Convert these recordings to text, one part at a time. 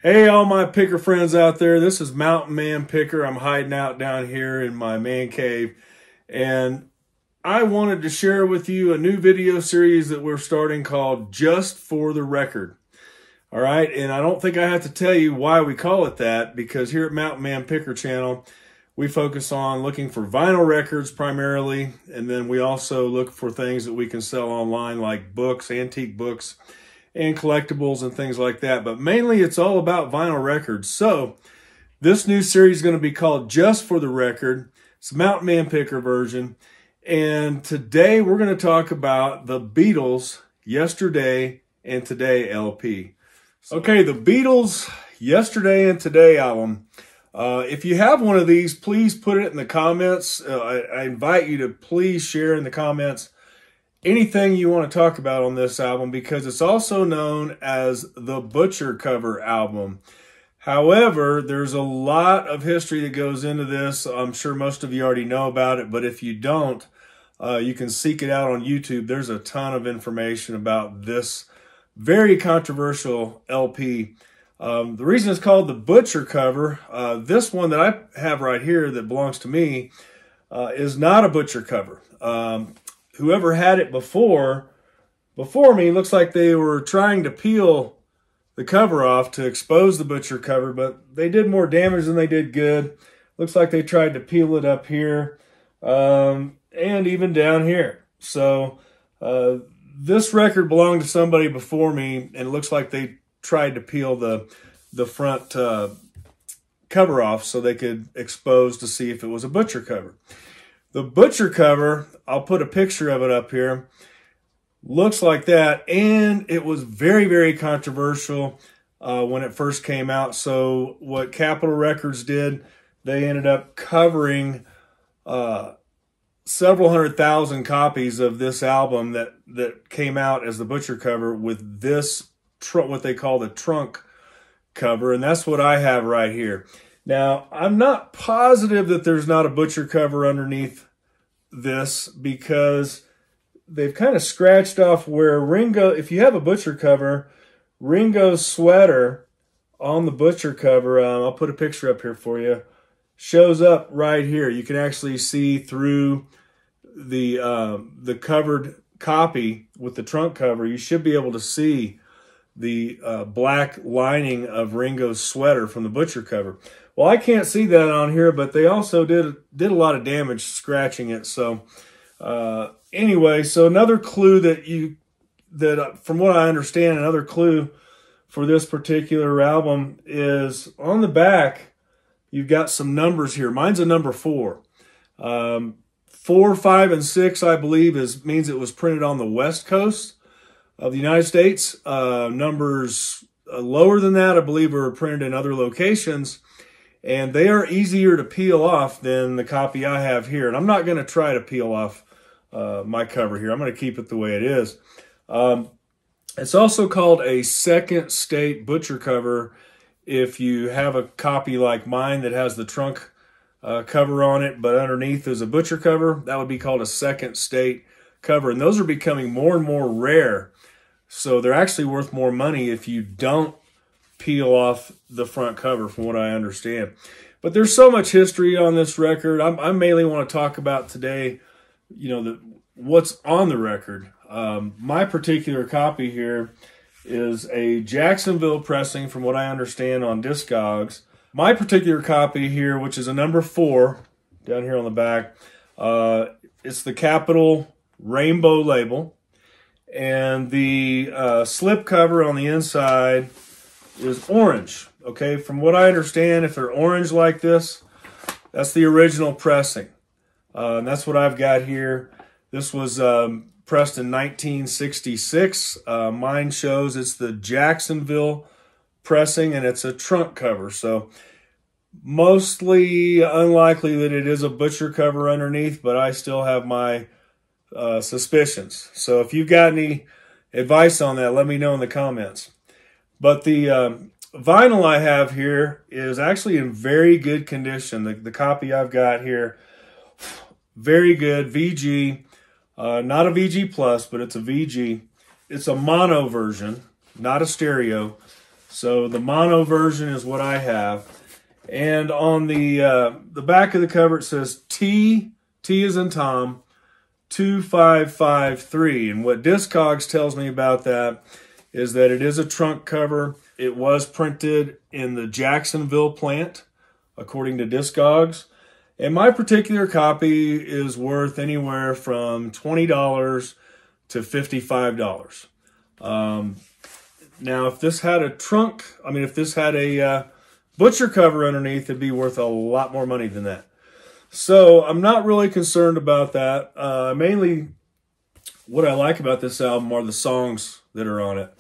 Hey, all my picker friends out there. This is Mountain Man Picker. I'm hiding out down here in my man cave. And I wanted to share with you a new video series that we're starting called Just for the Record. All right. And I don't think I have to tell you why we call it that, because here at Mountain Man Picker channel, we focus on looking for vinyl records primarily. And then we also look for things that we can sell online, like books, antique books, and collectibles and things like that. But mainly it's all about vinyl records. So this new series is going to be called Just for the Record. It's a Mountain Man Picker version. And today we're going to talk about the Beatles Yesterday and Today LP. Okay, the Beatles Yesterday and Today album. If you have one of these, please put it in the comments. I invite you to please share in the comments anything you want to talk about on this album, because it's also known as the Butcher cover album. However, there's a lot of history that goes into this. I'm sure most of you already know about it, but if you don't, you can seek it out on YouTube. There's a ton of information about this very controversial LP. The reason it's called the Butcher cover, this one that I have right here that belongs to me, is not a Butcher cover. Whoever had it before me, looks like they were trying to peel the cover off to expose the Butcher cover, but they did more damage than they did good. Looks like they tried to peel it up here, and even down here. So this record belonged to somebody before me, and it looks like they tried to peel the front cover off so they could expose to see if it was a Butcher cover. The Butcher cover, I'll put a picture of it up here, looks like that, and it was very, very controversial when it first came out. So what Capitol Records did, they ended up covering several 100,000 copies of this album that came out as the Butcher cover with this, what they call the trunk cover, and that's what I have right here. Now, I'm not positive that there's not a Butcher cover underneath this, because they've kind of scratched off where Ringo, if you have a Butcher cover, Ringo's sweater on the Butcher cover, I'll put a picture up here for you, shows up right here. You can actually see through the covered copy with the trunk cover. You should be able to see the black lining of Ringo's sweater from the Butcher cover. Well, I can't see that on here, but they also did a lot of damage scratching it. So anyway, so another clue that from what I understand, another clue for this particular album is on the back, you've got some numbers here. Mine's a number 4. 4, 5, and 6, I believe, means it was printed on the West Coast of the United States. Numbers lower than that, I believe, are printed in other locations, and they are easier to peel off than the copy I have here. And I'm not going to try to peel off my cover here. I'm going to keep it the way it is. It's also called a second state Butcher cover. If you have a copy like mine that has the trunk cover on it, but underneath is a Butcher cover, that would be called a second state cover. And those are becoming more and more rare. So they're actually worth more money if you don't peel off the front cover, from what I understand. But there's so much history on this record. I mainly want to talk about today, what's on the record. My particular copy here is a Jacksonville pressing, from what I understand, on Discogs. My particular copy here, which is a number 4 down here on the back, it's the Capitol Rainbow label, and the slip cover on the inside is orange. Okay, from what I understand, if they're orange like this, that's the original pressing. And that's what I've got here. This was pressed in 1966. Mine shows it's the Jacksonville pressing, and it's a trunk cover. So mostly unlikely that it is a Butcher cover underneath, but I still have my suspicions. So if you've got any advice on that, let me know in the comments. But the vinyl I have here is actually in very good condition. The copy I've got here, very good, VG. Not a VG Plus, but it's a VG. It's a mono version, not a stereo. So the mono version is what I have. And on the back of the cover, it says T as in Tom, 2553. And what Discogs tells me about that is that it is a trunk cover. It was printed in the Jacksonville plant, according to Discogs. And my particular copy is worth anywhere from $20 to $55. Now, if this had a trunk, if this had a butcher cover underneath, it'd be worth a lot more money than that. So I'm not really concerned about that. Mainly what I like about this album are the songs that are on it.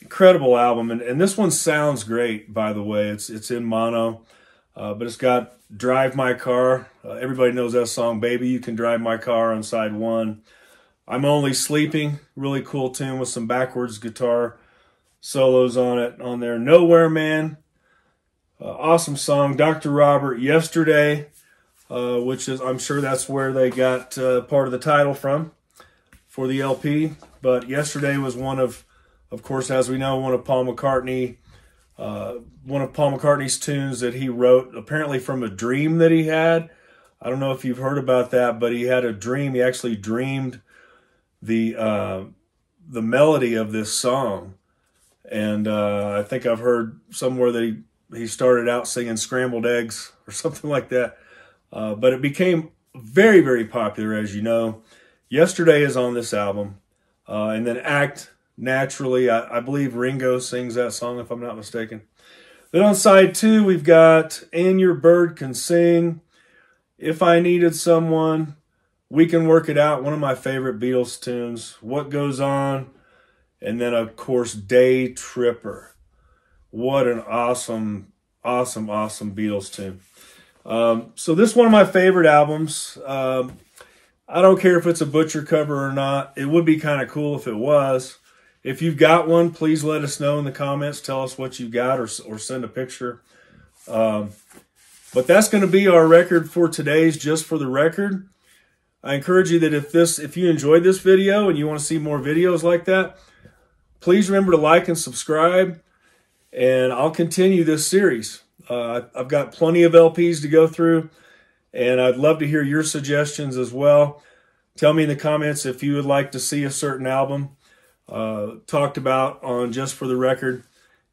Incredible album. And this one sounds great, by the way. It's in mono, but it's got Drive My Car. Everybody knows that song, Baby, You Can Drive My Car, on side 1. I'm Only Sleeping, really cool tune with some backwards guitar solos on there. Nowhere Man, awesome song. Dr. Robert, Yesterday, which is, I'm sure that's where they got part of the title from for the LP. But Yesterday was one of course, as we know, one of Paul McCartney's tunes that he wrote, apparently from a dream that he had. I don't know if you've heard about that, but he had a dream. He actually dreamed the melody of this song. And I think I've heard somewhere that he started out singing Scrambled Eggs or something like that. But it became very, very popular, as you know. Yesterday is on this album. And then Act Naturally, I believe Ringo sings that song, if I'm not mistaken. Then on side 2, we've got And Your Bird Can Sing, If I Needed Someone, We Can Work It Out, one of my favorite Beatles tunes, What Goes On, and then, of course, Day Tripper. What an awesome, awesome, awesome Beatles tune. So this is one of my favorite albums. I don't care if it's a butcher cover or not. It would be kind of cool if it was. If you've got one, please let us know in the comments. Tell us what you've got, or send a picture. But that's going to be our record for today's Just for the Record. I encourage you that if you enjoyed this video and you want to see more videos like that, please remember to like and subscribe, and I'll continue this series. I've got plenty of LPs to go through, and I'd love to hear your suggestions as well. Tell me in the comments if you would like to see a certain album talked about on Just for the Record,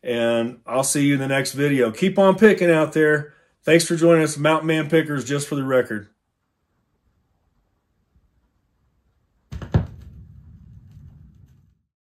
and I'll see you in the next video. Keep on picking out there. Thanks for joining us, Mountain Man Pickers, Just for the Record.